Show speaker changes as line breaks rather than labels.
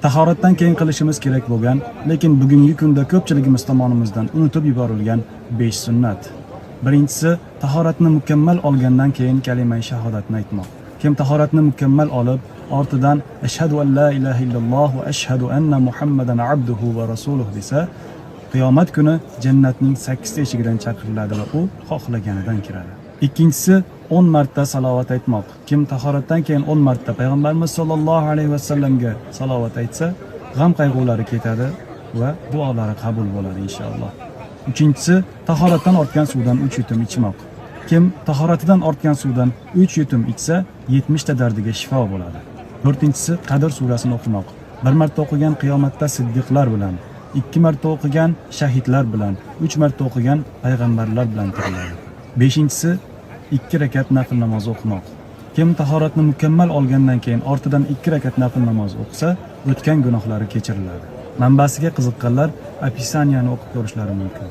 Tahoratdan keyin qilishimiz kerak bo'lgan, lekin bugungi kunda ko'pchiligimiz tomonidan unutib yuborilgan 5 sunnat. Birinchisi, tahoratni mukammal olgandan keyin kalima shahodatni aytmoq. Kim tahoratni mukammal olib, ortidan ashhadu an la ilaha illalloh va ashhadu anna Muhammadan abduhu va rasuluhu desa, qiyomat kuni jannatning 8 ta eshigidan chaqiriladi va u xohlaganidan kiradi. Ikkinchisi, 10 marta salovat aytmoq. Kim tahoratdan keyin 10 marta payg'ambarimiz sollallohu alayhi va sallamga salovat aytsa, g'am qayg'ulari ketadi va duolari qabul bo'ladi inshaalloh. Uchinchisi, tahoratdan ortgan suvdan 3 yutum ichmoq. Kim tahoratidan ortgan suvdan 3 yutum ichsa, 70 ta dardiga shifo bo'ladi. To'rtinchisi, Qadr surasini o'qimoq. 1 marta o'qigan qiyomatda siddiqlar bilan, 2 marta o'qigan shahidlar bilan, 3 marta o'qigan payg'ambarlar bilan tiriladi. Beshinchisi, 2 rakat nafl namozi o'qimoq. Kim tahoratni mukammal olgandan keyin ortidan 2 rakat nafl namozi o'qisa, o'tgan gunohlari kechiriladi. Manbasiga qiziqqanlar opisaniyani o'qib ko'rishlari mumkin.